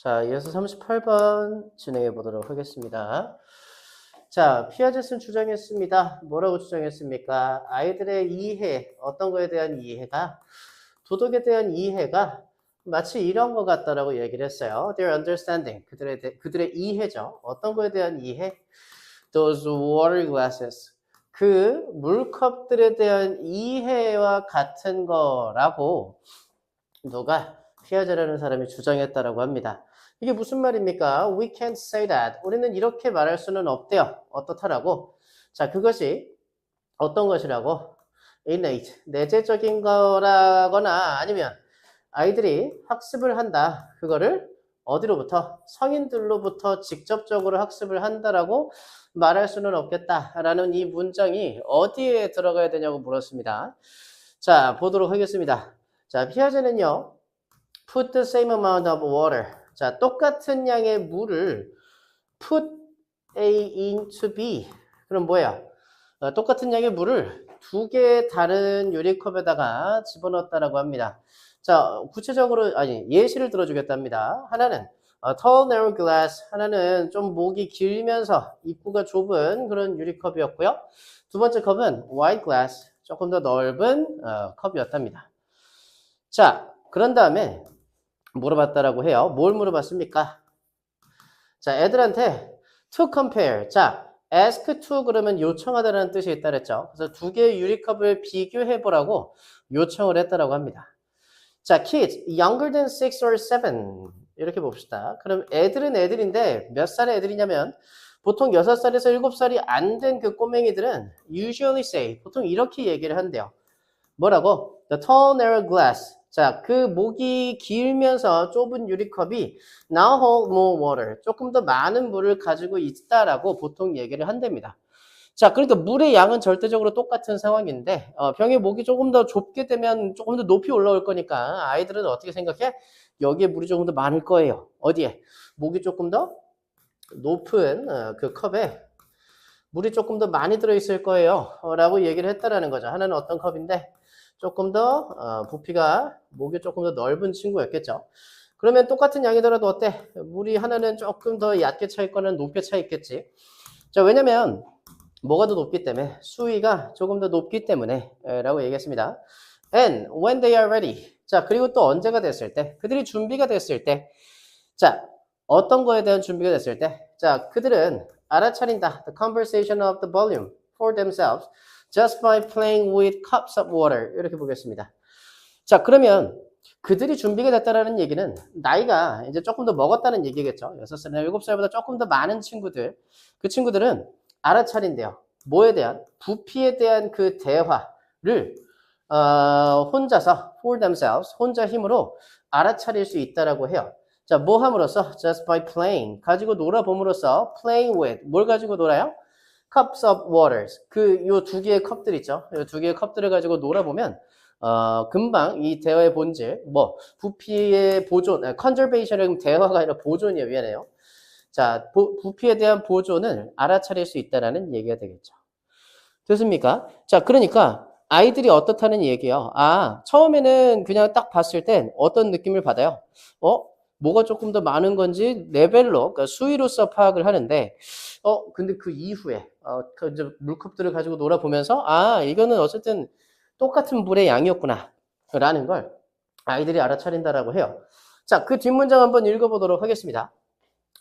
자, 이어서 38번 진행해 보도록 하겠습니다. 자, 피아제트는 주장했습니다. 뭐라고 주장했습니까? 아이들의 이해, 어떤 거에 대한 이해가, 도덕에 대한 이해가 마치 이런 것 같다라고 얘기를 했어요. Their understanding, 그들의 이해죠. 어떤 거에 대한 이해? Those water glasses, 그 물컵들에 대한 이해와 같은 거라고 누가 피아제라는 사람이 주장했다라고 합니다. 이게 무슨 말입니까? We can't say that. 우리는 이렇게 말할 수는 없대요. 어떻다라고? 자, 그것이 어떤 것이라고? innate, 내재적인 거라거나 아니면 아이들이 학습을 한다. 그거를 어디로부터? 성인들로부터 직접적으로 학습을 한다라고 말할 수는 없겠다라는 이 문장이 어디에 들어가야 되냐고 물었습니다. 자, 보도록 하겠습니다. 자, 피아제는요, put the same amount of water. 자, 똑같은 양의 물을 put A into B. 그럼 뭐야? 똑같은 양의 물을 두 개의 다른 유리컵에다가 집어넣었다라고 합니다. 자, 구체적으로, 예시를 들어주겠답니다. 하나는 tall narrow glass, 하나는 좀 목이 길면서 입구가 좁은 그런 유리컵이었고요. 두 번째 컵은 wide glass, 조금 더 넓은 컵이었답니다. 자, 그런 다음에 물어봤다라고 해요. 뭘 물어봤습니까? 자, 애들한테 to compare. 자, ask to 그러면 요청하다라는 뜻이 있다 그랬죠. 그래서 두 개의 유리컵을 비교해 보라고 요청을 했다라고 합니다. 자, kids younger than 6 or 7 이렇게 봅시다. 그럼 애들은 애들인데 몇 살의 애들이냐면 보통 6살에서 7살이 안 된 그 꼬맹이들은 usually say, 보통 이렇게 얘기를 한대요. 뭐라고? The tall narrow glass. 자, 그 목이 길면서 좁은 유리컵이 now hold more water. 조금 더 많은 물을 가지고 있다라고 보통 얘기를 한답니다. 자, 그러니까 물의 양은 절대적으로 똑같은 상황인데 병의 목이 조금 더 좁게 되면 조금 더 높이 올라올 거니까 아이들은 어떻게 생각해? 여기에 물이 조금 더 많을 거예요. 어디에? 목이 조금 더 높은 그 컵에 물이 조금 더 많이 들어있을 거예요. 라고 얘기를 했다라는 거죠. 하나는 어떤 컵인데 조금 더 부피가 목이 조금 더 넓은 친구였겠죠. 그러면 똑같은 양이더라도 어때? 물이 하나는 조금 더 얕게 차 있거나 높게 차 있겠지. 자, 왜냐면 뭐가 더 높기 때문에 수위가 조금 더 높기 때문에 라고 얘기했습니다. And when they are ready. 자, 그리고 또 언제가 됐을 때, 그들이 준비가 됐을 때, 자, 어떤 거에 대한 준비가 됐을 때, 자, 그들은 알아차린다. The conversation of the volume for themselves just by playing with cups of water. 이렇게 보겠습니다. 자, 그러면 그들이 준비가 됐다라는 얘기는 나이가 이제 조금 더 먹었다는 얘기겠죠. 6살이나 7살보다 조금 더 많은 친구들, 그 친구들은 알아차린대요. 뭐에 대한? 부피에 대한 그 대화를 혼자서 for themselves, 혼자 힘으로 알아차릴 수 있다라고 해요. 자, 뭐 함으로써? Just by playing. 가지고 놀아봄으로써 playing with. 뭘 가지고 놀아요? Cups of waters. 요 두 개의 컵들 있죠. 요 두 개의 컵들을 가지고 놀아보면 금방 이 대화의 본질, 부피의 보존, conservation은 대화가 아니라 보존이에요. 미안해요. 자, 부피에 대한 보존을 알아차릴 수 있다라는 얘기가 되겠죠. 됐습니까? 자, 그러니까 아이들이 어떻다는 얘기예요. 처음에는 그냥 딱 봤을 땐 어떤 느낌을 받아요? 뭐가 조금 더 많은 건지 레벨로, 그러니까 수위로서 파악을 하는데, 근데 그 이후에, 그 이제 물컵들을 가지고 놀아보면서, 이거는 어쨌든 똑같은 물의 양이었구나. 라는 걸 아이들이 알아차린다라고 해요. 자, 그 뒷문장 한번 읽어보도록 하겠습니다.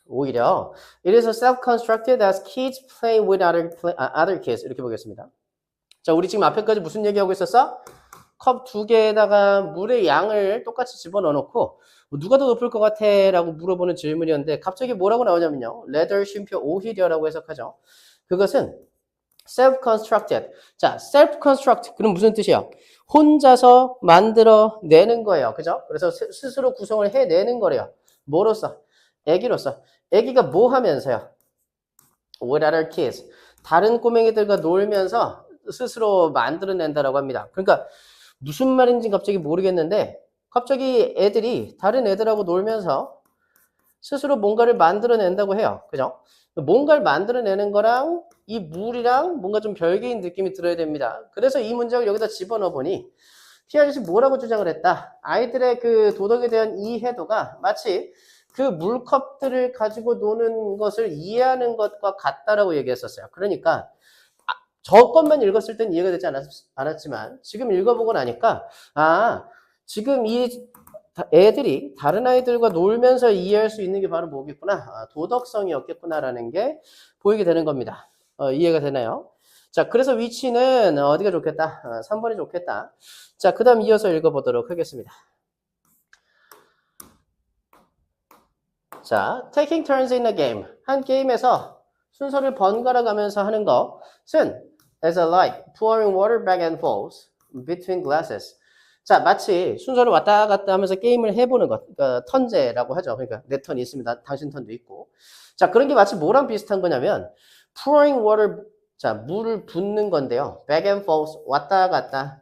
오히려 it is self-constructed as kids play with other kids. 이렇게 보겠습니다. 자, 우리 지금 앞에까지 무슨 얘기하고 있었어? 컵 두 개에다가 물의 양을 똑같이 집어넣어놓고 누가 더 높을 것 같아? 라고 물어보는 질문이었는데 갑자기 뭐라고 나오냐면요. rather 쉼표 오히려라고 해석하죠. 그것은 self-constructed. 자, self-construct. 그럼 무슨 뜻이야? 혼자서 만들어내는 거예요. 그죠? 그래서 스스로 구성을 해내는 거래요. 뭐로써? 애기로서. 애기가 뭐 하면서요? With other kids. 다른 꼬맹이들과 놀면서 스스로 만들어낸다라고 합니다. 그러니까 무슨 말인지 갑자기 모르겠는데 갑자기 애들이 다른 애들하고 놀면서 스스로 뭔가를 만들어낸다고 해요. 그죠? 뭔가를 만들어내는 거랑 이 물이랑 뭔가 좀 별개인 느낌이 들어야 됩니다. 그래서 이 문장을 여기다 집어넣어 보니 피아제트 뭐라고 주장을 했다? 아이들의 그 도덕에 대한 이해도가 마치 그 물컵들을 가지고 노는 것을 이해하는 것과 같다라고 얘기했었어요. 그러니까 저 것만 읽었을 땐 이해가 되지 않았지만 지금 읽어보고 나니까 지금 이 애들이 다른 아이들과 놀면서 이해할 수 있는 게 바로 뭐겠구나. 도덕성이었겠구나라는 게 보이게 되는 겁니다. 이해가 되나요? 자, 그래서 위치는 어디가 좋겠다? 3번이 좋겠다. 자, 그 다음 이어서 읽어보도록 하겠습니다. 자, taking turns in a game. 한 게임에서 순서를 번갈아 가면서 하는 것은 as a like pouring water back and forth between glasses. 자, 마치 순서를 왔다 갔다 하면서 게임을 해보는 것. 그러니까 턴제라고 하죠. 그러니까 내 턴이 있습니다. 당신 턴도 있고. 자, 그런 게 마치 뭐랑 비슷한 거냐면 pouring water, 자, 물을 붓는 건데요. back and forth, 왔다 갔다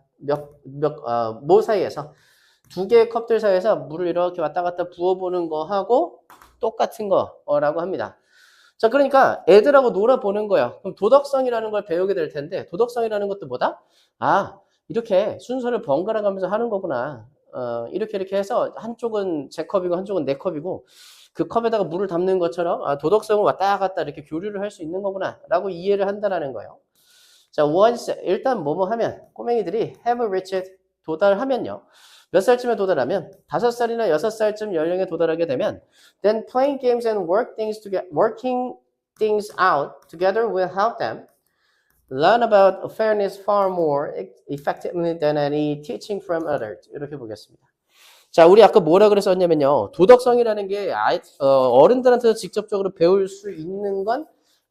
뭐 사이에서 두 개의 컵들 사이에서 물을 이렇게 왔다 갔다 부어보는 거하고 똑같은 거라고 합니다. 자, 그러니까 애들하고 놀아보는 거예요. 그럼 도덕성이라는 걸 배우게 될 텐데 도덕성이라는 것도 뭐다? 이렇게 순서를 번갈아 가면서 하는 거구나. 이렇게 해서 한쪽은 제 컵이고 한쪽은 내 컵이고 그 컵에다가 물을 담는 것처럼 도덕성을 왔다 갔다 이렇게 교류를 할 수 있는 거구나 라고 이해를 한다라는 거예요. 자, once 일단 뭐뭐 하면 꼬맹이들이 have reached 도달하면요. 몇 살쯤에 도달하면 5살이나 6살쯤 연령에 도달하게 되면 then playing games and working things out together will help them learn about fairness far more effectively than any teaching from others. 이렇게 보겠습니다. 자, 우리 아까 뭐라 그랬었냐면요. 도덕성이라는 게 어른들한테서 직접적으로 배울 수 있는 건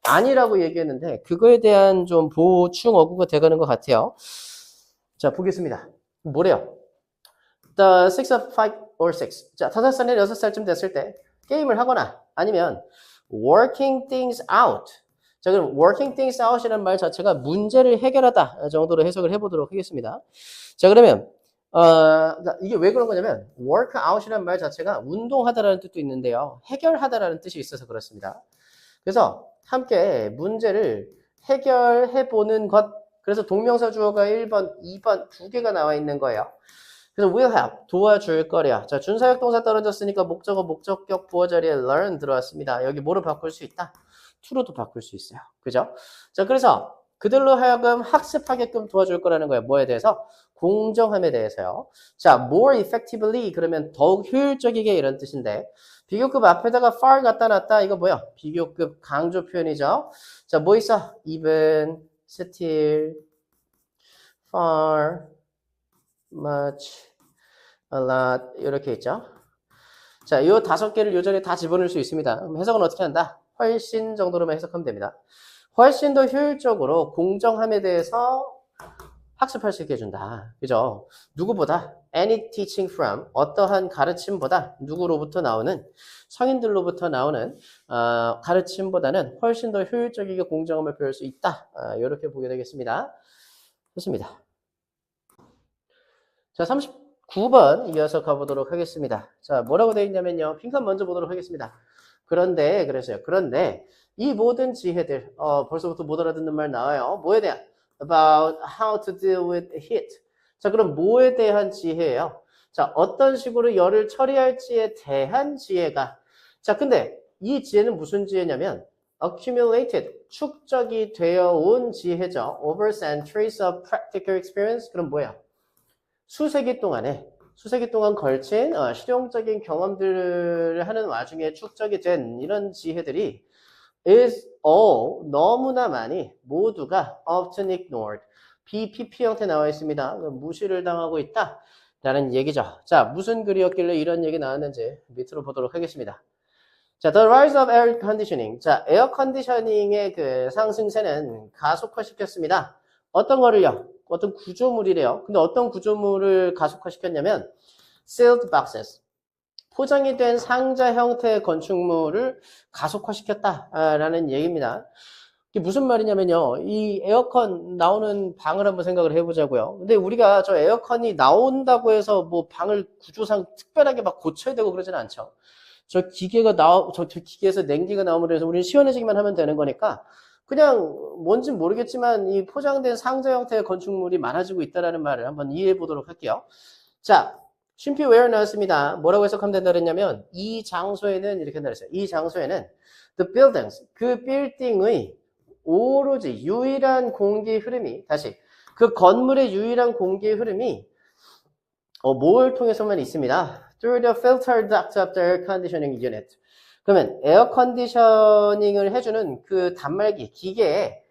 아니라고 얘기했는데 그거에 대한 좀 보충 어구가 돼가는 것 같아요. 자, 보겠습니다. 뭐래요? The 6 of 5 or 6. 자, 5살이나 6살쯤 됐을 때 게임을 하거나 아니면 working things out. 자, 그럼 working things out이라는 말 자체가 문제를 해결하다 정도로 해석을 해보도록 하겠습니다. 자, 그러면 이게 왜 그런 거냐면 work out이라는 말 자체가 운동하다라는 뜻도 있는데요. 해결하다라는 뜻이 있어서 그렇습니다. 그래서 함께 문제를 해결해보는 것. 그래서 동명사 주어가 1번, 2번 두 개가 나와 있는 거예요. 그래서 will help, 도와줄 거려. 자, 준사역 동사 떨어졌으니까 목적어, 목적격, 부어 자리에 learn 들어왔습니다. 여기 뭐로 바꿀 수 있다? to로도 바꿀 수 있어요. 그죠? 자, 그래서 그들로 하여금 학습하게끔 도와줄 거라는 거예요. 뭐에 대해서? 공정함에 대해서요. 자, more effectively 그러면 더욱 효율적이게 이런 뜻인데 비교급 앞에다가 far 갖다 놨다. 이거 뭐야? 비교급 강조 표현이죠. 자, 뭐 있어? even, still, far, much, a lot 이렇게 있죠. 자, 이 5개를 요 자리에 다 집어넣을 수 있습니다. 그럼 해석은 어떻게 한다? 훨씬 정도로만 해석하면 됩니다. 훨씬 더 효율적으로 공정함에 대해서 학습할 수 있게 해준다. 그죠? 누구보다 any teaching from 어떠한 가르침보다 누구로부터 나오는 성인들로부터 나오는 가르침보다는 훨씬 더 효율적이게 공정함을 배울 수 있다. 이렇게 보게 되겠습니다. 좋습니다. 자, 39번 이어서 가보도록 하겠습니다. 자, 뭐라고 되어 있냐면요. 핑크 먼저 보도록 하겠습니다. 그런데 이 모든 지혜들 벌써부터 못 알아듣는 말 나와요. 뭐에 대한? About how to deal with heat. 자, 그럼 뭐에 대한 지혜예요? 자, 어떤 식으로 열을 처리할지에 대한 지혜가. 자, 근데 이 지혜는 무슨 지혜냐면 accumulated, 축적이 되어 온 지혜죠. Over centuries of practical experience. 그럼 뭐야? 수세기 동안 걸친 실용적인 경험들을 하는 와중에 축적이 된 이런 지혜들이 is all, 너무나 많이 모두가 often ignored, BPP 형태 나와 있습니다. 무시를 당하고 있다 라는 얘기죠. 자, 무슨 글이었길래 이런 얘기 나왔는지 밑으로 보도록 하겠습니다. 자, the rise of air conditioning. 자, 에어 컨디셔닝의 그 상승세는 가속화시켰습니다. 어떤 거를요? 어떤 구조물이래요. 근데 어떤 구조물을 가속화시켰냐면 sealed boxes. 포장이 된 상자 형태의 건축물을 가속화시켰다라는 얘기입니다. 이게 무슨 말이냐면요. 이 에어컨 나오는 방을 한번 생각을 해보자고요. 근데 우리가 저 에어컨이 나온다고 해서 뭐 방을 구조상 특별하게 막 고쳐야 되고 그러지는 않죠. 저 기계에서 냉기가 나오면 해서 우리는 시원해지기만 하면 되는 거니까 그냥 뭔진 모르겠지만 이 포장된 상자 형태의 건축물이 많아지고 있다는 말을 한번 이해해 보도록 할게요. 자, 쉼표 where 나왔습니다. 뭐라고 해석하면 된다 그랬냐면 이 장소에는 이렇게 나왔어요. 이 장소에는 the buildings, 그 빌딩의 오로지 유일한 공기 흐름이 다시 그 건물의 유일한 공기 흐름이 뭘 통해서만 있습니다. Through the filter duct of the air conditioning unit. 그러면 에어 컨디셔닝을 해주는 그 단말기 기계에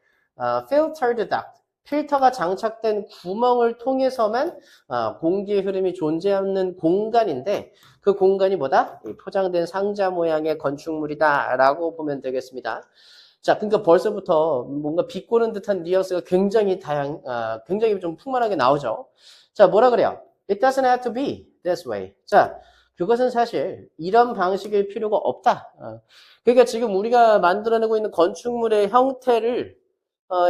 filtered duct, 필터가 장착된 구멍을 통해서만 공기의 흐름이 존재하는 공간인데 그 공간이 뭐다? 포장된 상자 모양의 건축물이다 라고 보면 되겠습니다. 자, 그러니까 벌써부터 뭔가 비꼬는 듯한 뉘앙스가 굉장히 굉장히 좀 풍만하게 나오죠. 자, 뭐라 그래요? It doesn't have to be this way. 자, 그것은 사실 이런 방식일 필요가 없다. 그러니까 지금 우리가 만들어내고 있는 건축물의 형태를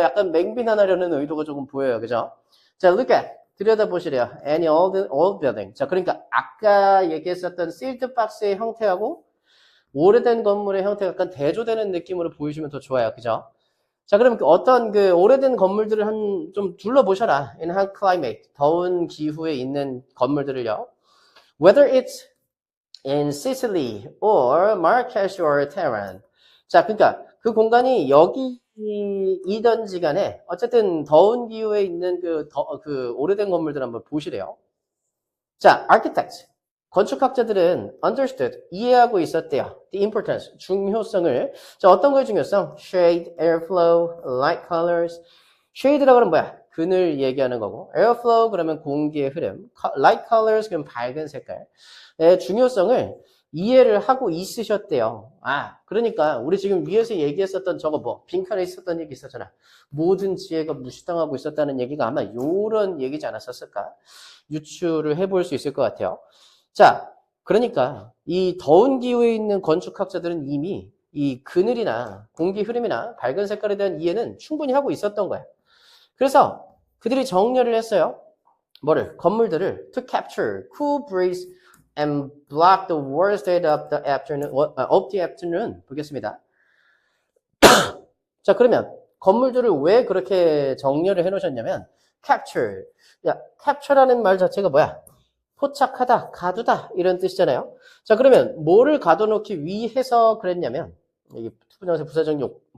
약간 맹비난하려는 의도가 조금 보여요. 그죠? 자, look at. 들여다보시래요. Any old building. 자, 그러니까 아까 얘기했었던 sealed box의 형태하고 오래된 건물의 형태가 약간 대조되는 느낌으로 보이시면 더 좋아요. 그죠? 자, 그럼 어떤 그 오래된 건물들을 좀 둘러보셔라. In hot climate. 더운 기후에 있는 건물들을요. Whether it's in Sicily or Marrakesh or Tehran. 자, 그러니까 그 공간이 여기이든지 간에 어쨌든 더운 기후에 있는 그 오래된 건물들 한번 보시래요. 자, architects. 건축학자들은 understood, 이해하고 있었대요. The importance, 중요성을. 자, 어떤 거의 중요성? Shade, airflow, light colors. shade라고 하면 뭐야? 그늘 얘기하는 거고. airflow 그러면 공기의 흐름. light colors 그러면 밝은 색깔. 중요성을 이해를 하고 있으셨대요. 그러니까 우리 지금 위에서 얘기했었던 저거 빈칸에 있었던 얘기 있었잖아. 모든 지혜가 무시당하고 있었다는 얘기가 아마 요런 얘기지 않았었을까? 유추를 해볼 수 있을 것 같아요. 자, 그러니까 이 더운 기후에 있는 건축학자들은 이미 이 그늘이나 공기 흐름이나 밝은 색깔에 대한 이해는 충분히 하고 있었던 거야. 그래서 그들이 정렬을 했어요. 뭐를? 건물들을 to capture cool breeze and block the worst day of the afternoon 보겠습니다. 자, 그러면 건물들을 왜 그렇게 정렬을 해 놓으셨냐면 capture. 야, capture라는 말 자체가 뭐야? 포착하다, 가두다 이런 뜻이잖아요. 자, 그러면 뭐를 가둬놓기 위해서 그랬냐면 이게 투부정사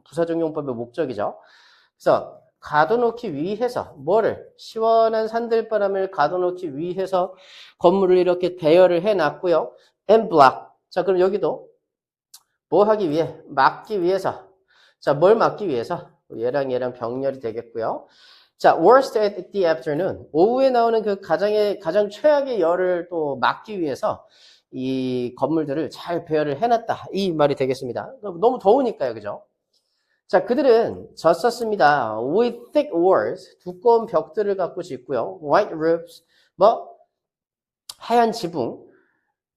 부사적용법의 목적이죠. 그래서 가둬놓기 위해서 뭐를 시원한 산들바람을 가둬놓기 위해서 건물을 이렇게 대여를 해놨고요. and block. 자, 그럼 여기도 뭐 하기 위해? 막기 위해서. 자, 뭘 막기 위해서? 얘랑 병렬이 되겠고요. 자, worst at the afternoon. 오후에 나오는 그 가장 최악의 열을 또 막기 위해서 이 건물들을 잘 배열을 해놨다. 이 말이 되겠습니다. 너무 더우니까요. 그죠? 자, 그들은 졌었습니다. With thick walls. 두꺼운 벽들을 갖고 짓고요. White roofs. 하얀 지붕.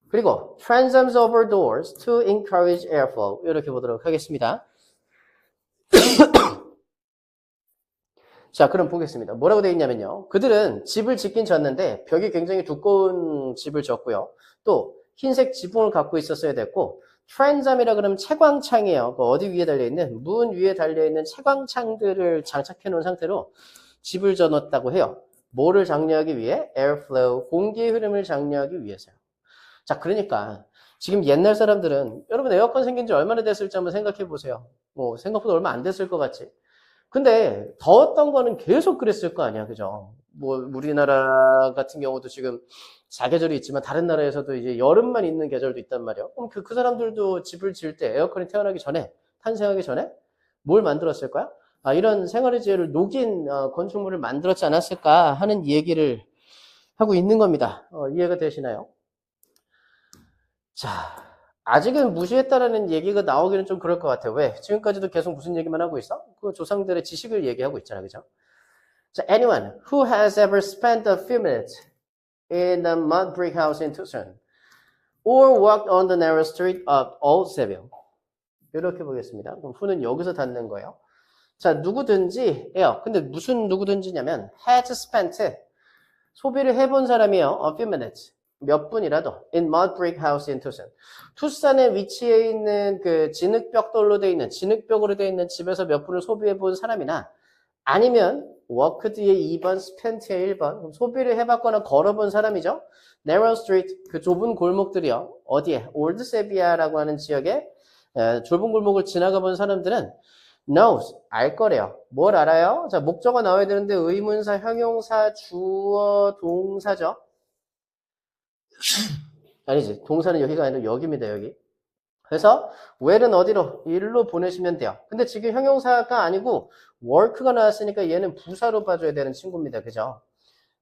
그리고 transoms over doors to encourage airflow. 이렇게 보도록 하겠습니다. 자, 그럼 보겠습니다. 뭐라고 되어 있냐면요. 그들은 집을 짓긴 졌는데 벽이 굉장히 두꺼운 집을 졌고요. 또 흰색 지붕을 갖고 있었어야 됐고 트랜섬이라 그러면 채광창이에요. 어디 위에 달려있는? 문 위에 달려있는 채광창들을 장착해 놓은 상태로 집을 져놓았다고 해요. 뭐를 장려하기 위해? airflow, 공기의 흐름을 장려하기 위해서요. 자, 그러니까 지금 옛날 사람들은 여러분 에어컨 생긴 지 얼마나 됐을지 한번 생각해 보세요. 생각보다 얼마 안 됐을 것 같지? 근데 더웠던 거는 계속 그랬을 거 아니야, 그죠? 우리나라 같은 경우도 지금 사계절이 있지만 다른 나라에서도 이제 여름만 있는 계절도 있단 말이야. 그럼 그 사람들도 집을 지을 때 에어컨이 탄생하기 전에 뭘 만들었을 거야? 이런 생활의 지혜를 녹인 건축물을 만들었지 않았을까 하는 얘기를 하고 있는 겁니다. 이해가 되시나요? 자, 아직은 무시했다라는 얘기가 나오기는 좀 그럴 것 같아요. 왜? 지금까지도 계속 무슨 얘기만 하고 있어? 그 조상들의 지식을 얘기하고 있잖아, 그죠? 자, anyone who has ever spent a few minutes in a mud brick house in Tucson or walked on the narrow street of Old Seville. 이렇게 보겠습니다. 그럼 who는 여기서 닿는 거예요. 자, 누구든지예요. 근데 무슨 누구든지냐면 has spent 소비를 해본 사람이에요. A few minutes. 몇 분이라도 in mud brick house in Tucson. 투싼에 위치해 있는 그 진흙벽으로 되어 있는 집에서 몇 분을 소비해 본 사람이나 아니면 worked의 2번, spent의 1번. 그럼 소비를 해봤거나 걸어본 사람이죠. narrow street, 그 좁은 골목들이요. 어디에? 올드 세비야라고 하는 지역에 좁은 골목을 지나가 본 사람들은 knows, 알 거래요. 뭘 알아요? 자, 목적어 나와야 되는데 의문사, 형용사, 주어, 동사죠. 아니지. 동사는 여기가 아니라 여기입니다. 여기. 그래서 where는 어디로? 일로 보내시면 돼요. 근데 지금 형용사가 아니고 work가 나왔으니까 얘는 부사로 봐줘야 되는 친구입니다. 그죠?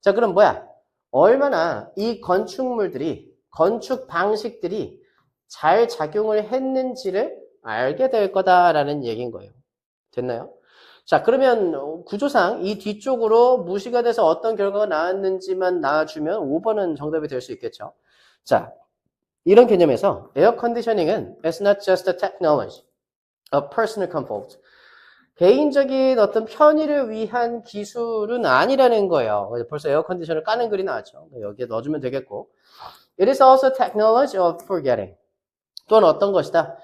자, 그럼 뭐야? 얼마나 이 건축물들이, 건축 방식들이 잘 작용을 했는지를 알게 될 거다라는 얘기인 거예요. 됐나요? 자, 그러면 구조상 이 뒤쪽으로 무시가 돼서 어떤 결과가 나왔는지만 나와주면 5번은 정답이 될 수 있겠죠. 자, 이런 개념에서 에어 컨디셔닝은 it's not just a technology, a personal comfort. 개인적인 어떤 편의를 위한 기술은 아니라는 거예요. 벌써 에어 컨디셔너를 까는 글이 나왔죠. 여기에 넣어주면 되겠고. It is also technology of forgetting. 또는 어떤 것이다.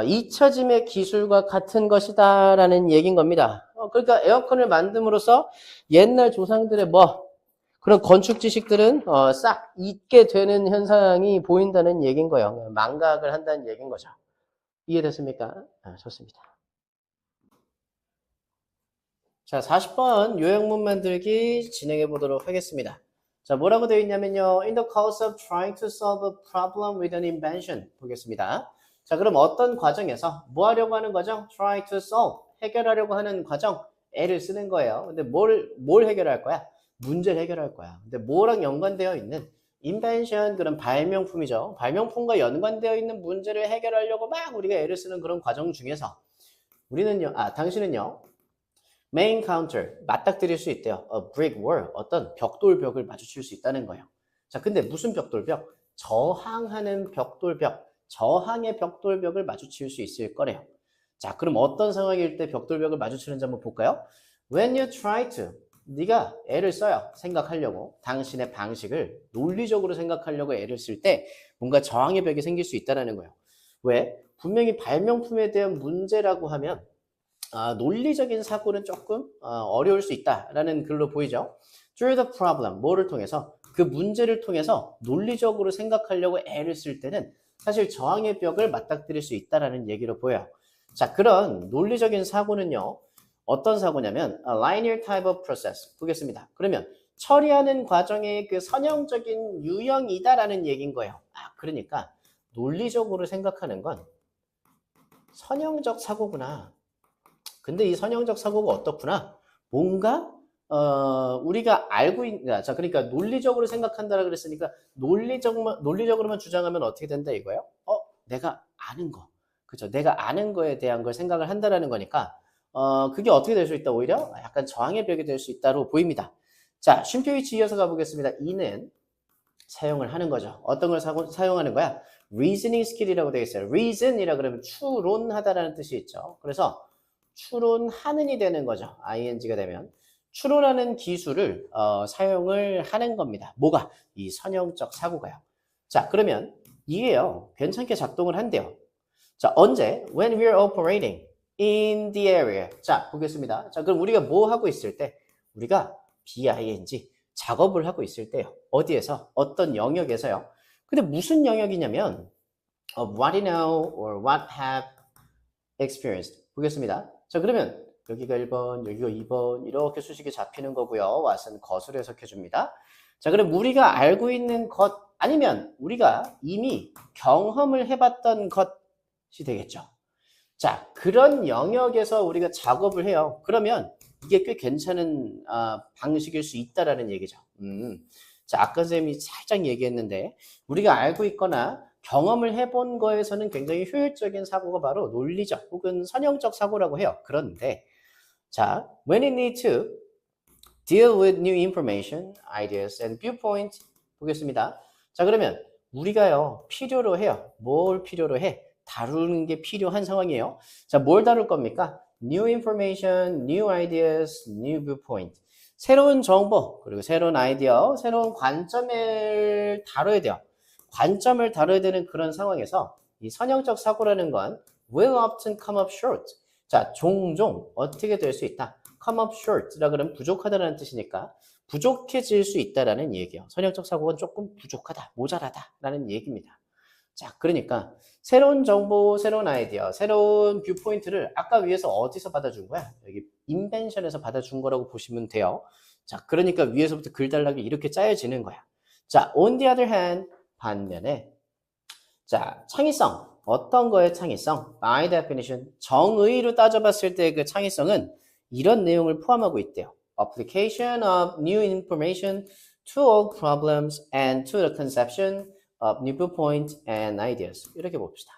잊혀짐의 기술과 같은 것이다 라는 얘기인 겁니다. 그러니까 에어컨을 만듦으로써 옛날 조상들의 그런 건축 지식들은 싹 잊게 되는 현상이 보인다는 얘기인 거예요. 망각을 한다는 얘기인 거죠. 이해됐습니까? 좋습니다. 자, 40번 요약문 만들기 진행해 보도록 하겠습니다. 자, 뭐라고 되어 있냐면요. In the course of trying to solve a problem with an invention. 보겠습니다. 자, 그럼 어떤 과정에서 뭐 하려고 하는 거죠? Try to solve. 해결하려고 하는 과정. 애를 쓰는 거예요. 근데 뭘 해결할 거야? 문제를 해결할 거야. 근데 뭐랑 연관되어 있는 invention, 그런 발명품이죠. 발명품과 연관되어 있는 문제를 해결하려고 막 우리가 애를 쓰는 그런 과정 중에서 당신은요. may encounter, 맞닥뜨릴 수 있대요. a brick wall, 어떤 벽돌벽을 마주칠 수 있다는 거예요. 자, 근데 무슨 벽돌벽? 저항하는 벽돌벽, 저항의 벽돌벽을 마주칠 수 있을 거래요. 자, 그럼 어떤 상황일 때 벽돌벽을 마주치는지 한번 볼까요? When you try to, 네가 애를 써요. 생각하려고. 당신의 방식을 논리적으로 생각하려고 애를 쓸 때 뭔가 저항의 벽이 생길 수 있다는 거예요. 왜? 분명히 발명품에 대한 문제라고 하면 논리적인 사고는 조금 어려울 수 있다라는 글로 보이죠. Through the problem, 뭐를 통해서? 그 문제를 통해서 논리적으로 생각하려고 애를 쓸 때는 사실 저항의 벽을 맞닥뜨릴 수 있다라는 얘기로 보여요. 자, 그런 논리적인 사고는요. 어떤 사고냐면 a linear type of process. 보겠습니다. 그러면 처리하는 과정의 그 선형적인 유형이다라는 얘기인 거예요. 그러니까 논리적으로 생각하는 건 선형적 사고구나. 근데 이 선형적 사고가 어떻구나? 뭔가 우리가 알고 있는, 자, 그러니까 논리적으로 생각한다라 그랬으니까 논리적으로만 주장하면 어떻게 된다 이거예요? 내가 아는 거, 그죠? 내가 아는 거에 대한 걸 생각을 한다라는 거니까 그게 어떻게 될 수 있다? 오히려 약간 저항의 벽이 될 수 있다로 보입니다. 자, 쉼표 위치 이어서 가보겠습니다. 이는 사용을 하는 거죠. 어떤 걸 사용하는 거야? reasoning skill이라고 되어 있어요. reason이라 그러면 추론하다라는 뜻이 있죠. 그래서 추론하는이 되는 거죠. ing가 되면. 추론하는 기술을 사용을 하는 겁니다. 뭐가? 이 선형적 사고가요. 자, 그러면 이게요. 괜찮게 작동을 한대요. 자, 언제? When we're operating in the area. 자, 보겠습니다. 자, 그럼 우리가 뭐 하고 있을 때? 우리가 BING, 작업을 하고 있을 때요. 어디에서? 어떤 영역에서요. 근데 무슨 영역이냐면 of what you know or what have experienced. 보겠습니다. 자, 그러면 여기가 1번, 여기가 2번 이렇게 수식이 잡히는 거고요. 왓은 것으로 해석해 줍니다. 자, 그럼 우리가 알고 있는 것 아니면 우리가 이미 경험을 해봤던 것이 되겠죠. 자, 그런 영역에서 우리가 작업을 해요. 그러면 이게 꽤 괜찮은 방식일 수 있다라는 얘기죠. 자, 아까 선생님이 살짝 얘기했는데 우리가 알고 있거나 경험을 해본 거에서는 굉장히 효율적인 사고가 바로 논리적 혹은 선형적 사고라고 해요. 그런데 자, when you need to deal with new information, ideas and viewpoints 보겠습니다. 자, 그러면 우리가요 필요로 해요. 뭘 필요로 해? 다루는 게 필요한 상황이에요. 자, 뭘 다룰 겁니까? New information, new ideas, new viewpoint. 새로운 정보, 그리고 새로운 아이디어, 새로운 관점을 다뤄야 돼요. 관점을 다뤄야 되는 그런 상황에서 이 선형적 사고라는 건 will often come up short. 자, 종종 어떻게 될 수 있다? come up short라 그러면 부족하다라는 뜻이니까 부족해질 수 있다라는 얘기예요. 선형적 사고가 조금 부족하다, 모자라다라는 얘기입니다. 자, 그러니까 새로운 정보, 새로운 아이디어, 새로운 뷰포인트를 아까 위에서 어디서 받아준 거야? 여기 인벤션에서 받아준 거라고 보시면 돼요. 자, 그러니까 위에서부터 글달락이 이렇게 짜여지는 거야. 자, on the other hand, 반면에 자, 창의성. 어떤 거의 창의성? By definition, 정의로 따져봤을 때 그 창의성은 이런 내용을 포함하고 있대요. Application of new information to all problems and to the conception of new viewpoints and ideas. 이렇게 봅시다.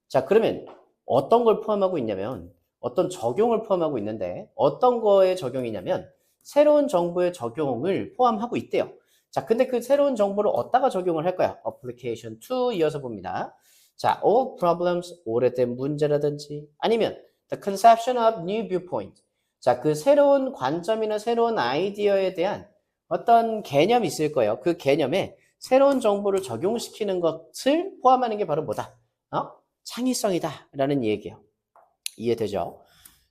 자, 그러면 어떤 걸 포함하고 있냐면 어떤 적용을 포함하고 있는데 어떤 거에 적용이냐면 새로운 정보의 적용을 포함하고 있대요. 자, 근데 그 새로운 정보를 어디다가 적용을 할 거야? application to 이어서 봅니다. 자, all problems, 오래된 문제라든지 아니면 the conception of new viewpoint. 자, 그 새로운 관점이나 새로운 아이디어에 대한 어떤 개념이 있을 거예요. 그 개념에 새로운 정보를 적용시키는 것을 포함하는 게 바로 뭐다? 창의성이다 라는 얘기예요. 이해되죠?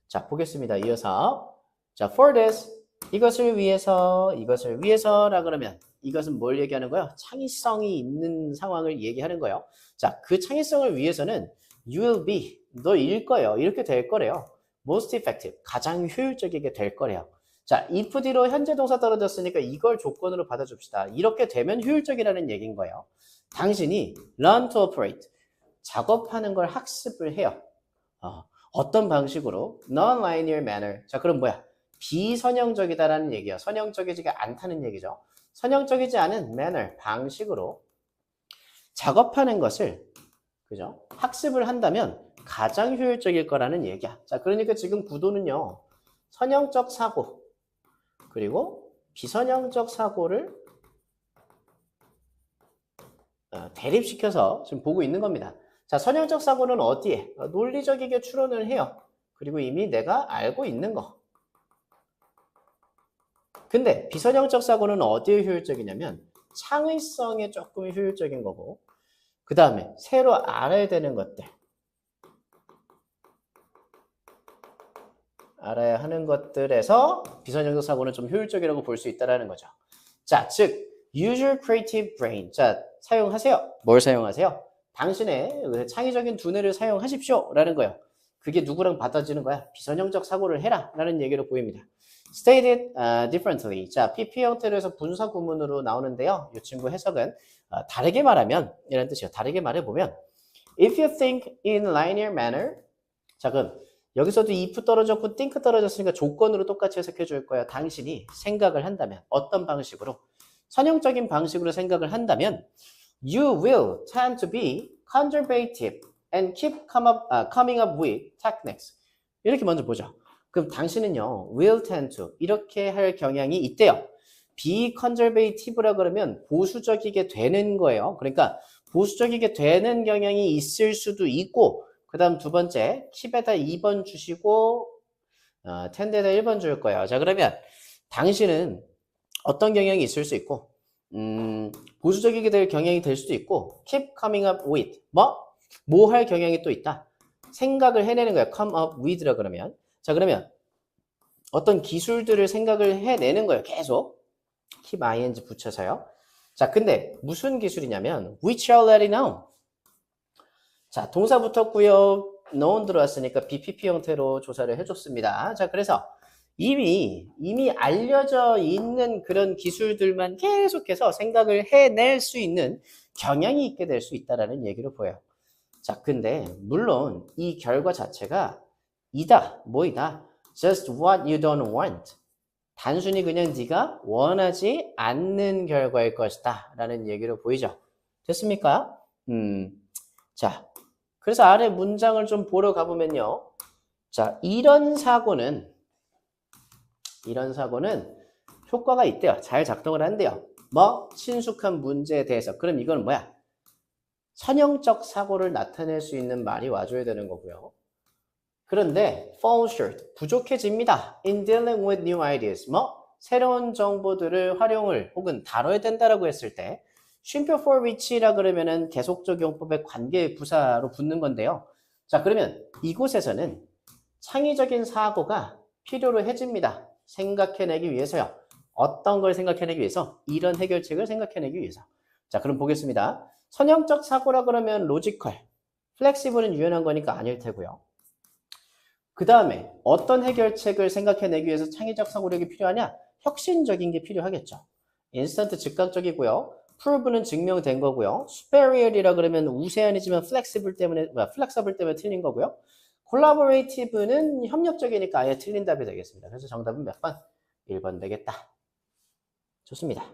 자, 보겠습니다. 이어서 자, for this 이것을 위해서라 그러면 이것은 뭘 얘기하는 거예요? 창의성이 있는 상황을 얘기하는 거예요. 자, 그 창의성을 위해서는 you will be, 너일 거예요. 이렇게 될 거래요. most effective, 가장 효율적이게 될 거래요. 자, if 뒤로 현재 동사 떨어졌으니까 이걸 조건으로 받아줍시다. 이렇게 되면 효율적이라는 얘기인 거예요. 당신이 learn to operate, 작업하는 걸 학습을 해요. 어떤 방식으로? non-linear manner. 자, 그럼 뭐야? 비선형적이다라는 얘기야. 선형적이지가 않다는 얘기죠. 선형적이지 않은 manner, 방식으로 작업하는 것을 그죠? 학습을 한다면 가장 효율적일 거라는 얘기야. 자, 그러니까 지금 구도는요. 선형적 사고 그리고 비선형적 사고를 대립시켜서 지금 보고 있는 겁니다. 자, 선형적 사고는 어디에? 논리적이게 추론을 해요. 그리고 이미 내가 알고 있는 거. 근데 비선형적 사고는 어디에 효율적이냐면 창의성에 조금 효율적인 거고 그 다음에 새로 알아야 되는 것들 알아야 하는 것들에서 비선형적 사고는 좀 효율적이라고 볼 수 있다는 거죠. 자, 즉 use your creative brain. 자, 사용하세요. 뭘 사용하세요? 당신의 창의적인 두뇌를 사용하십시오 라는 거예요. 그게 누구랑 받아지는 거야? 비선형적 사고를 해라 라는 얘기로 보입니다. Stated differently. 자, PP 형태로 해서 분사 구문으로 나오는데요. 이 친구 해석은 다르게 말하면 이런 뜻이에요. 다르게 말해보면 If you think in linear manner. 자, 그럼 여기서도 if 떨어졌고 think 떨어졌으니까 조건으로 똑같이 해석해 줄 거예요. 당신이 생각을 한다면 어떤 방식으로? 선형적인 방식으로 생각을 한다면 You will tend to be conservative and keep coming up with techniques. 이렇게 먼저 보죠. 그럼 당신은요, will tend to 이렇게 할 경향이 있대요. be conservative라 그러면 보수적이게 되는 거예요. 그러니까 보수적이게 되는 경향이 있을 수도 있고 그 다음 두 번째 keep에다 2번 주시고 tend에다 1번 줄 거예요. 자, 그러면 당신은 어떤 경향이 있을 수 있고 보수적이게 될 경향이 될 수도 있고 keep coming up with 뭐 할 경향이 또 있다. 생각을 해내는 거야. come up with라 그러면 자, 그러면 어떤 기술들을 생각을 해내는 거예요. 계속 keep ing 붙여서요. 자, 근데 무슨 기술이냐면 we shall let it know. 자, 동사 붙었고요. known 들어왔으니까 BPP 형태로 조사를 해줬습니다. 자, 그래서 이미 알려져 있는 그런 기술들만 계속해서 생각을 해낼 수 있는 경향이 있게 될 수 있다라는 얘기를 보여요. 자, 근데 물론 이 결과 자체가 뭐이다? Just what you don't want. 단순히 그냥 네가 원하지 않는 결과일 것이다 라는 얘기로 보이죠. 됐습니까? 자, 그래서 아래 문장을 좀 보러 가보면요. 자, 이런 사고는 효과가 있대요. 잘 작동을 한대요. 친숙한 문제에 대해서. 그럼 이건 뭐야? 선형적 사고를 나타낼 수 있는 말이 와줘야 되는 거고요. 그런데 fall short, 부족해집니다. In dealing with new ideas, 새로운 정보들을 활용을 혹은 다뤄야 된다라고 했을 때 쉼표 for which라 그러면은 계속적 용법의 관계 부사로 붙는 건데요. 자, 그러면 이곳에서는 창의적인 사고가 필요로 해집니다. 생각해내기 위해서요. 어떤 걸 생각해내기 위해서? 이런 해결책을 생각해내기 위해서. 자, 그럼 보겠습니다. 선형적 사고라 그러면 로지컬, 플렉시블은 유연한 거니까 아닐 테고요. 그 다음에 어떤 해결책을 생각해내기 위해서 창의적 사고력이 필요하냐? 혁신적인 게 필요하겠죠. 인스턴트 즉각적이고요. prove는 증명된 거고요. superior이라 그러면 우세한이지만 flexible 때문에 틀린 거고요. collaborative는 협력적이니까 아예 틀린 답이 되겠습니다. 그래서 정답은 몇 번? 1번 되겠다. 좋습니다.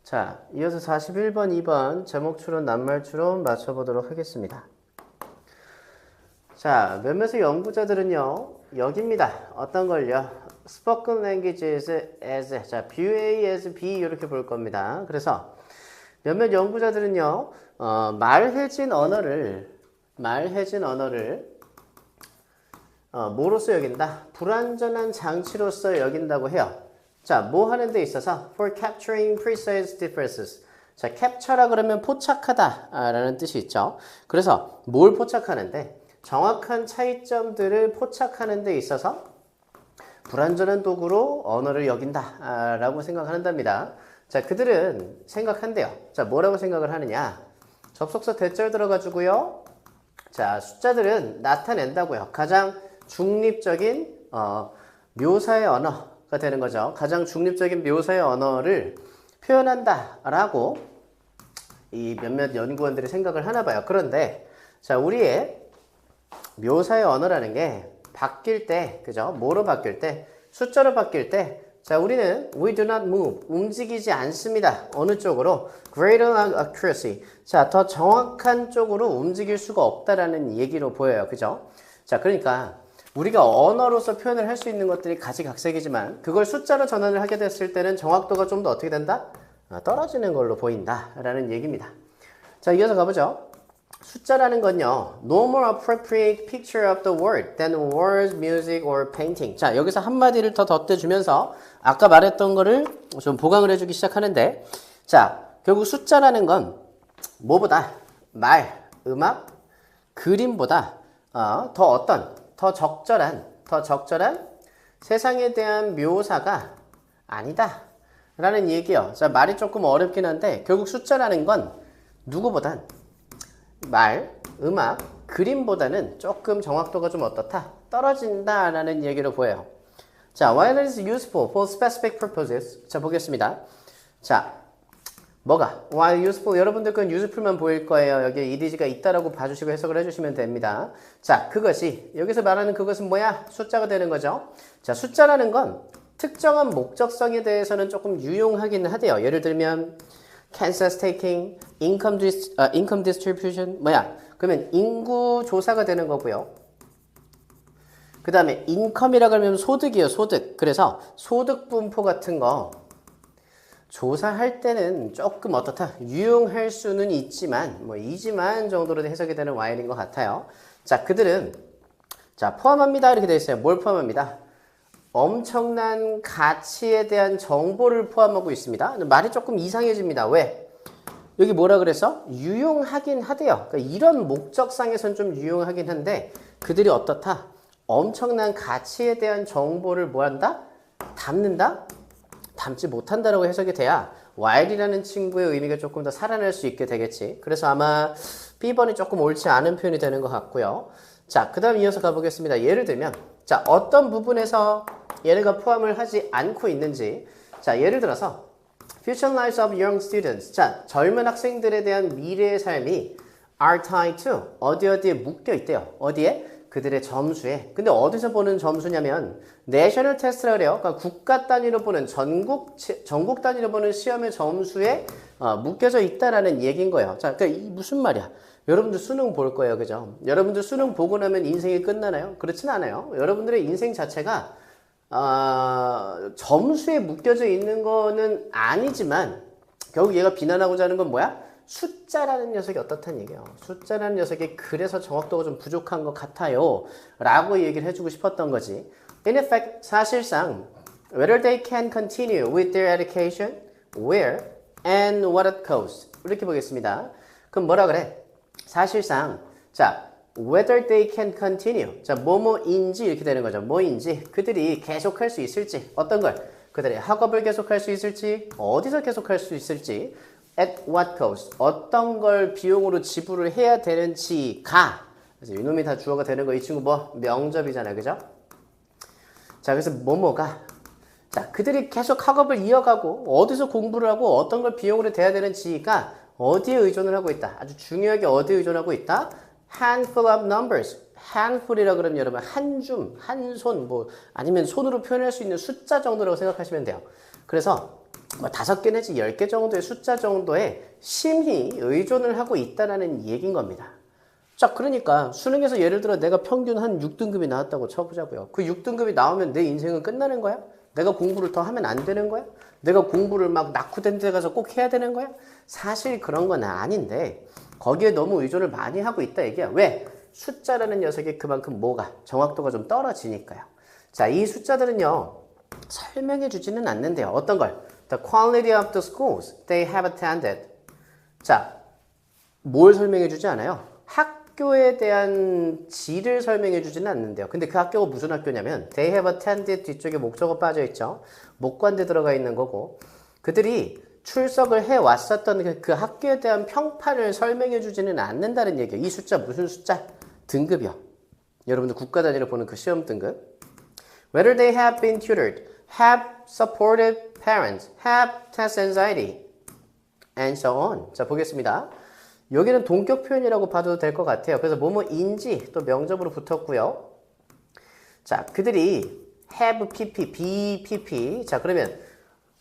자, 이어서 41번, 2번 제목 추론, 낱말 추론 맞춰보도록 하겠습니다. 자, 몇몇의 연구자들은요, 여기입니다. 어떤 걸요? Spoken languages as, 자, view A as B 이렇게 볼 겁니다. 그래서 몇몇 연구자들은요, 말해진 언어를 뭐로서 여긴다? 불완전한 장치로서 여긴다고 해요. 자, 뭐 하는 데 있어서? For capturing precise differences. 자, capture라 그러면 포착하다 라는 뜻이 있죠. 그래서 뭘 포착하는데? 정확한 차이점들을 포착하는 데 있어서 불완전한 도구로 언어를 여긴다 라고 생각한답니다. 자, 그들은 생각한대요. 자, 뭐라고 생각을 하느냐? 접속사 대절 들어가지고요. 자, 숫자들은 나타낸다고요. 가장 중립적인 묘사의 언어가 되는 거죠. 가장 중립적인 묘사의 언어를 표현한다 라고 이 몇몇 연구원들이 생각을 하나 봐요. 그런데 자, 우리의 묘사의 언어라는 게 바뀔 때, 그죠? 뭐로 바뀔 때? 숫자로 바뀔 때, 자, 우리는 we do not move, 움직이지 않습니다. 어느 쪽으로? greater accuracy. 자, 더 정확한 쪽으로 움직일 수가 없다라는 얘기로 보여요. 그죠? 자, 그러니까 우리가 언어로서 표현을 할 수 있는 것들이 가지각색이지만 그걸 숫자로 전환을 하게 됐을 때는 정확도가 좀 더 어떻게 된다? 떨어지는 걸로 보인다라는 얘기입니다. 자, 이어서 가보죠. 숫자라는 건요, no more appropriate picture of the word than words, music, or painting. 자, 여기서 한마디를 더 덧대주면서 아까 말했던 거를 좀 보강을 해주기 시작하는데, 자, 결국 숫자라는 건 뭐보다 말, 음악, 그림보다 더 적절한 세상에 대한 묘사가 아니다 라는 얘기예요. 자, 말이 조금 어렵긴 한데 결국 숫자라는 건 누구보단 말, 음악, 그림보다는 조금 정확도가 좀 어떻다? 떨어진다라는 얘기로 보여요. 자, while it is useful for specific purposes. 자, 보겠습니다. 자, 뭐가? while useful. 여러분들 그건 useful만 보일 거예요. 여기에 ed가 있다라고 봐주시고 해석을 해주시면 됩니다. 자, 그것이, 여기서 말하는 그것은 뭐야? 숫자가 되는 거죠. 자, 숫자라는 건 특정한 목적성에 대해서는 조금 유용하긴 하대요. 예를 들면, Kansas taking, income distribution, 뭐야? 그러면 인구 조사가 되는 거고요. 그 다음에 income이라고 하면 소득이에요, 소득. 그래서 소득 분포 같은 거 조사할 때는 조금 어떻다? 유용할 수는 있지만, 이지만 정도로 해석이 되는 while인 것 같아요. 자, 그들은, 자, 포함합니다. 이렇게 되어 있어요. 뭘 포함합니다? 엄청난 가치에 대한 정보를 포함하고 있습니다. 말이 조금 이상해집니다. 왜? 여기 뭐라 그래서? 유용하긴 하대요. 그러니까 이런 목적상에선 좀 유용하긴 한데 그들이 어떻다? 엄청난 가치에 대한 정보를 뭐한다? 담는다? 담지 못한다라고 해석이 돼야 while이라는 친구의 의미가 조금 더 살아날 수 있게 되겠지. 그래서 아마 B번이 조금 옳지 않은 표현이 되는 것 같고요. 자, 그 다음 이어서 가보겠습니다. 예를 들면 자, 어떤 부분에서 얘네가 포함을 하지 않고 있는지. 자, 예를 들어서 Future lives of young students. 자, 젊은 학생들에 대한 미래의 삶이 are tied to 어디에 묶여 있대요. 어디에? 그들의 점수에. 근데 어디서 보는 점수냐면 내셔널 테스트라고 그래요. 그러니까 국가 단위로 보는 전국 단위로 보는 시험의 점수에 묶여져 있다라는 얘기인 거예요. 자, 그러니까 이 무슨 말이야? 여러분들 수능 볼 거예요. 그죠? 여러분들 수능 보고 나면 인생이 끝나나요? 그렇진 않아요. 여러분들의 인생 자체가 점수에 묶여져 있는 거는 아니지만 결국 얘가 비난하고자 하는 건 뭐야? 숫자라는 녀석이 어떻다는 얘기예요. 숫자라는 녀석이 그래서 정확도가 좀 부족한 것 같아요 라고 얘기를 해주고 싶었던 거지. In effect, 사실상 whether they can continue with their education, where, and what it costs. 이렇게 보겠습니다. 그럼 뭐라 그래? 사실상 자, whether they can continue. 자, 뭐뭐인지 이렇게 되는 거죠. 뭐인지 그들이 계속할 수 있을지 어떤 걸 그들의 학업을 계속할 수 있을지 어디서 계속할 수 있을지 at what cost 어떤 걸 비용으로 지불을 해야 되는지가 그래서 이놈이 다 주어가 되는 거 이 친구 뭐 명접이잖아요. 그죠? 자, 그래서 뭐뭐가 자, 그들이 계속 학업을 이어가고 어디서 공부를 하고 어떤 걸 비용으로 대야 되는지가 어디에 의존을 하고 있다. 아주 중요하게 어디에 의존하고 있다. handful of numbers. handful이라 그러면 여러분 한 줌, 한 손, 뭐 아니면 손으로 표현할 수 있는 숫자 정도라고 생각하시면 돼요. 그래서 뭐 5개 내지 10개 정도의 숫자 정도에 심히 의존을 하고 있다라는 얘기인 겁니다. 자, 그러니까 수능에서 예를 들어 내가 평균 한 6등급이 나왔다고 쳐보자고요. 그 6등급이 나오면 내 인생은 끝나는 거야? 내가 공부를 더 하면 안 되는 거야? 내가 공부를 막 낙후된 데 가서 꼭 해야 되는 거야? 사실 그런 건 아닌데 거기에 너무 의존을 많이 하고 있다 얘기야. 왜? 숫자라는 녀석이 그만큼 뭐가 정확도가 좀 떨어지니까요. 자, 이 숫자들은요 설명해 주지는 않는데요. 어떤 걸? The quality of the schools they have attended. 자, 뭘 설명해 주지 않아요? 학교에 대한 질을 설명해 주지는 않는데요. 근데 그 학교가 무슨 학교냐면 they have attended 뒤쪽에 목적어 빠져 있죠. 목관대 들어가 있는 거고 그들이 출석을 해왔었던 그 학교에 대한 평판을 설명해 주지는 않는다는 얘기예요. 이 숫자 무슨 숫자? 등급이요. 여러분들 국가 단위로 보는 그 시험 등급. Whether they have been tutored, have supportive parents, have test anxiety, and so on. 자, 보겠습니다. 여기는 동격 표현이라고 봐도 될 것 같아요. 그래서 뭐뭐인지 또 명접으로 붙었고요. 자, 그들이 have pp, be pp. 자, 그러면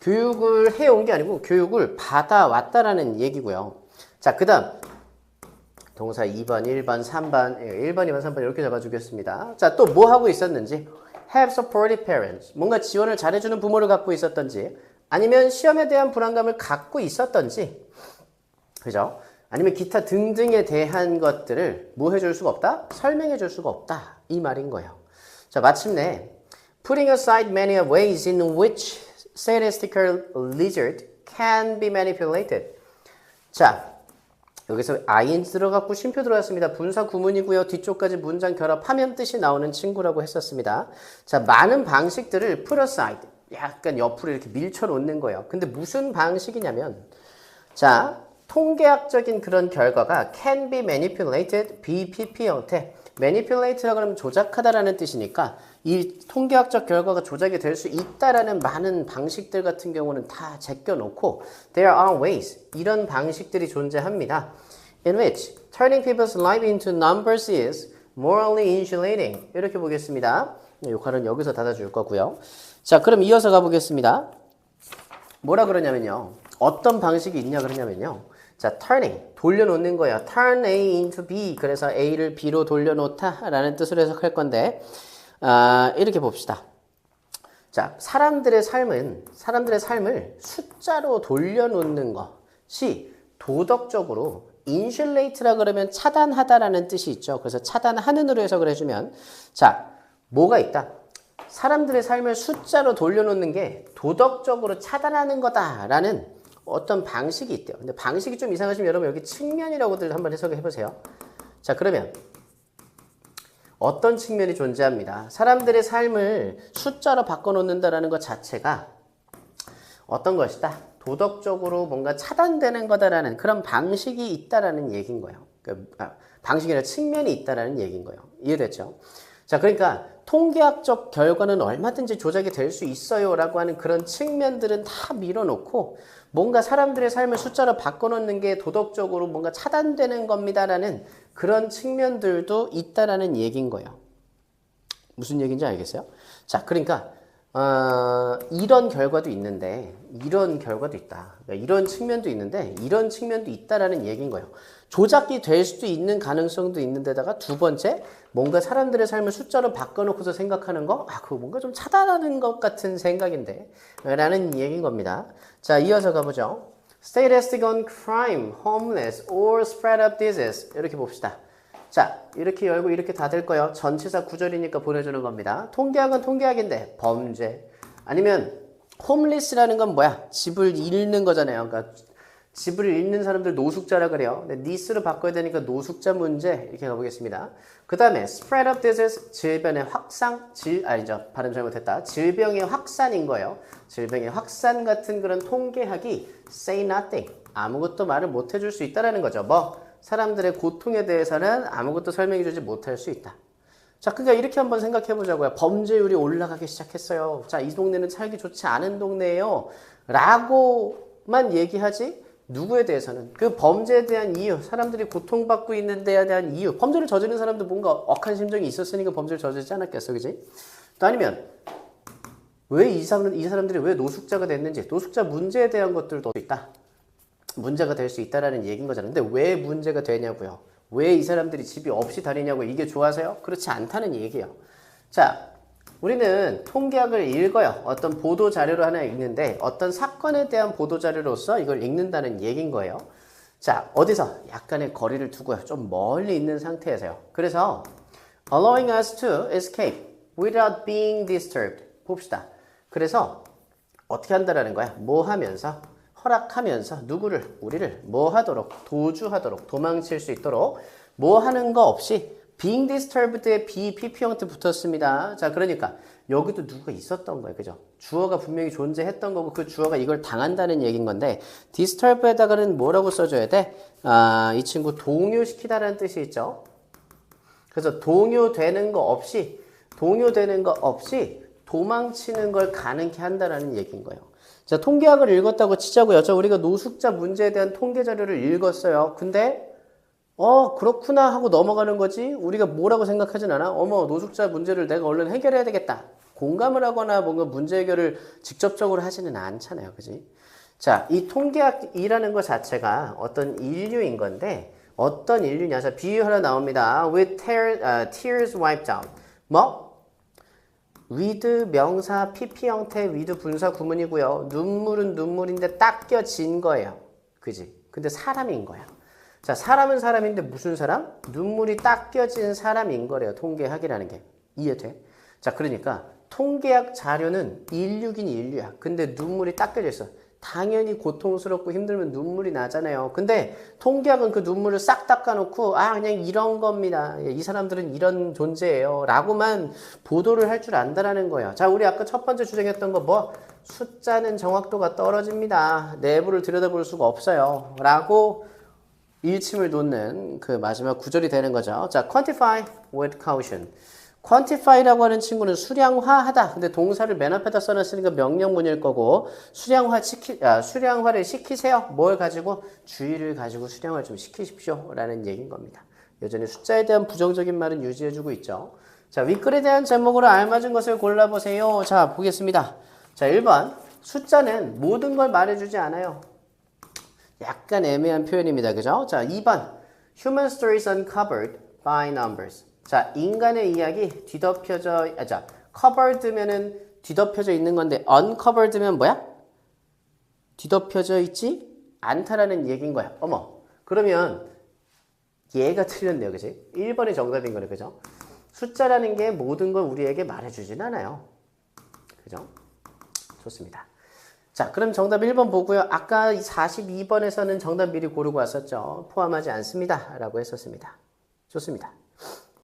교육을 해온 게 아니고 교육을 받아왔다라는 얘기고요. 자, 그 다음 동사 2번, 1번, 3번, 1번, 2번, 3번 이렇게 잡아주겠습니다. 자, 또 뭐 하고 있었는지 have supportive parents, 뭔가 지원을 잘해주는 부모를 갖고 있었던지 아니면 시험에 대한 불안감을 갖고 있었던지 그죠? 아니면 기타 등등에 대한 것들을 뭐 해줄 수가 없다? 설명해 줄 수가 없다. 이 말인 거예요. 자, 마침내 putting aside many ways in which statistical lizard can be manipulated. 자, 여기서 ing 들어갔고 쉼표 들어갔습니다. 분사 구문이고요. 뒤쪽까지 문장 결합하면 뜻이 나오는 친구라고 했었습니다. 자, 많은 방식들을 put aside, 약간 옆으로 이렇게 밀쳐 놓는 거예요. 근데 무슨 방식이냐면 자, 통계학적인 그런 결과가 can be manipulated, BPP 형태. manipulate라고 하면 조작하다라는 뜻이니까 이 통계학적 결과가 조작이 될 수 있다라는 많은 방식들 같은 경우는 다 제껴놓고 there are ways, 이런 방식들이 존재합니다. in which turning people's life into numbers is morally insulating. 이렇게 보겠습니다. 이 역할은 여기서 닫아줄 거고요. 자, 그럼 이어서 가보겠습니다. 뭐라 그러냐면요. 어떤 방식이 있냐 그러냐면요. 자, turning, 돌려놓는 거예요. turn A into B. 그래서 A를 B로 돌려놓다 라는 뜻으로 해석할 건데 이렇게 봅시다. 자, 사람들의 삶을 숫자로 돌려놓는 것이 도덕적으로 insulate라 그러면 차단하다라는 뜻이 있죠. 그래서 차단하는으로 해석을 해주면 자, 뭐가 있다? 사람들의 삶을 숫자로 돌려놓는 게 도덕적으로 차단하는 거다라는 어떤 방식이 있대요. 근데 방식이 좀 이상하시면 여러분 여기 측면이라고들 한번 해석해 보세요. 자, 그러면 어떤 측면이 존재합니다. 사람들의 삶을 숫자로 바꿔놓는다라는 것 자체가 어떤 것이다? 도덕적으로 뭔가 차단되는 거다라는 그런 방식이 있다라는 얘기인 거예요. 방식이나 측면이 있다라는 얘기인 거예요. 이해됐죠? 자, 그러니까 통계학적 결과는 얼마든지 조작이 될 수 있어요 라고 하는 그런 측면들은 다 밀어놓고 뭔가 사람들의 삶을 숫자로 바꿔놓는 게 도덕적으로 뭔가 차단되는 겁니다라는 그런 측면들도 있다라는 얘기인 거예요. 무슨 얘기인지 알겠어요? 자, 그러니까 이런 결과도 있는데 이런 결과도 있다. 그러니까 이런 측면도 있는데 이런 측면도 있다라는 얘기인 거예요. 조작이 될 수도 있는 가능성도 있는데다가 두 번째 뭔가 사람들의 삶을 숫자로 바꿔놓고서 생각하는 거 그거 뭔가 좀 차단하는 것 같은 생각인데 라는 얘기인 겁니다. 자, 이어서 가보죠. Statistic on crime, homeless, or spread of disease. 이렇게 봅시다. 자, 이렇게 열고 이렇게 닫을 거예요. 전치사 구절이니까 보내주는 겁니다. 통계학은 통계학인데 범죄 아니면 홈리스라는 건 뭐야? 집을 잃는 거잖아요. 그러니까 집을 읽는 사람들 노숙자라 그래요. 근데 needs로 바꿔야 되니까 노숙자 문제 이렇게 가보겠습니다. 그 다음에 spread of disease, 질병의 확산, 아니죠. 발음 잘못했다. 질병의 확산인 거예요. 질병의 확산 같은 그런 통계학이 say nothing, 아무것도 말을 못 해줄 수 있다라는 거죠. 뭐 사람들의 고통에 대해서는 아무것도 설명해주지 못할 수 있다. 자, 그러니까 이렇게 한번 생각해 보자고요. 범죄율이 올라가기 시작했어요. 자, 이 동네는 살기 좋지 않은 동네예요. 라고만 얘기하지 누구에 대해서는 그 범죄에 대한 이유, 사람들이 고통받고 있는 데에 대한 이유, 범죄를 저지른 사람도 뭔가 억한 심정이 있었으니까 범죄를 저지르지 않았겠어, 그지? 또 아니면 왜 이 사람들이 왜 노숙자가 됐는지, 노숙자 문제에 대한 것들도 있다. 문제가 될 수 있다라는 얘기인 거잖아요. 근데 왜 문제가 되냐고요? 왜 이 사람들이 집이 없이 다니냐고. 이게 좋아서요? 그렇지 않다는 얘기예요. 자, 우리는 통계학을 읽어요. 어떤 보도 자료를 하나 읽는데 어떤 사건에 대한 보도 자료로서 이걸 읽는다는 얘기인 거예요. 자, 어디서? 약간의 거리를 두고요. 좀 멀리 있는 상태에서요. 그래서 allowing us to escape without being disturbed. 봅시다. 그래서 어떻게 한다라는 거야? 뭐 하면서? 허락하면서 누구를? 우리를 뭐 하도록? 도주하도록, 도망칠 수 있도록 뭐 하는 거 없이 being disturbed에 PP 형태 붙었습니다. 자, 그러니까 여기도 누가 있었던 거예요. 그죠? 주어가 분명히 존재했던 거고 그 주어가 이걸 당한다는 얘기인 건데 disturb에다가는 뭐라고 써줘야 돼? 이 친구 동요시키다라는 뜻이 있죠. 그래서 동요되는 거 없이 도망치는 걸 가능케 한다라는 얘기인 거예요. 자, 통계학을 읽었다고 치자고요. 자, 우리가 노숙자 문제에 대한 통계 자료를 읽었어요. 근데 그렇구나 하고 넘어가는 거지. 우리가 뭐라고 생각하진 않아. 어머, 노숙자 문제를 내가 얼른 해결해야 되겠다. 공감을 하거나 뭔가 문제 해결을 직접적으로 하지는 않잖아요. 그지? 자, 이 통계학이라는 것 자체가 어떤 인류인 건데 어떤 인류냐. 자, 비유 하나 나옵니다. With tears wiped out. 뭐? with 명사 PP 형태 with 분사 구문이고요. 눈물은 눈물인데 닦여진 거예요. 그지? 근데 사람인 거야. 자, 사람은 사람인데 무슨 사람? 눈물이 닦여진 사람인 거래요. 통계학이라는 게. 이해돼? 자, 그러니까 통계학 자료는 인류긴 인류야. 근데 눈물이 닦여져 있어. 당연히 고통스럽고 힘들면 눈물이 나잖아요. 근데 통계학은 그 눈물을 싹 닦아놓고 그냥 이런 겁니다. 이 사람들은 이런 존재예요. 라고만 보도를 할 줄 안다라는 거예요. 자, 우리 아까 첫 번째 주장했던 거 뭐? 숫자는 정확도가 떨어집니다. 내부를 들여다볼 수가 없어요. 라고 일침을 놓는 그 마지막 구절이 되는 거죠. 자, quantify with caution. quantify라고 하는 친구는 수량화하다. 근데 동사를 맨 앞에다 써놨으니까 명령문일 거고 수량화를 시키세요. 뭘 가지고? 주의를 가지고 수량화를 좀 시키십시오. 라는 얘기인 겁니다. 여전히 숫자에 대한 부정적인 말은 유지해주고 있죠. 자, 윗글에 대한 제목으로 알맞은 것을 골라보세요. 자, 보겠습니다. 자, 1번. 숫자는 모든 걸 말해주지 않아요. 약간 애매한 표현입니다. 그죠? 자, 2번. Human stories uncovered by numbers. 자, 인간의 이야기 covered면은 뒤덮여져 있는 건데 uncovered면 뭐야? 뒤덮여져 있지 않다라는 얘기인 거야. 어머, 그러면 얘가 틀렸네요. 그치? 1번이 정답인 거네. 그죠? 숫자라는 게 모든 걸 우리에게 말해주진 않아요. 그죠? 좋습니다. 자, 그럼 정답 1번 보고요. 아까 42번에서는 정답 미리 고르고 왔었죠. 포함하지 않습니다. 라고 했었습니다. 좋습니다.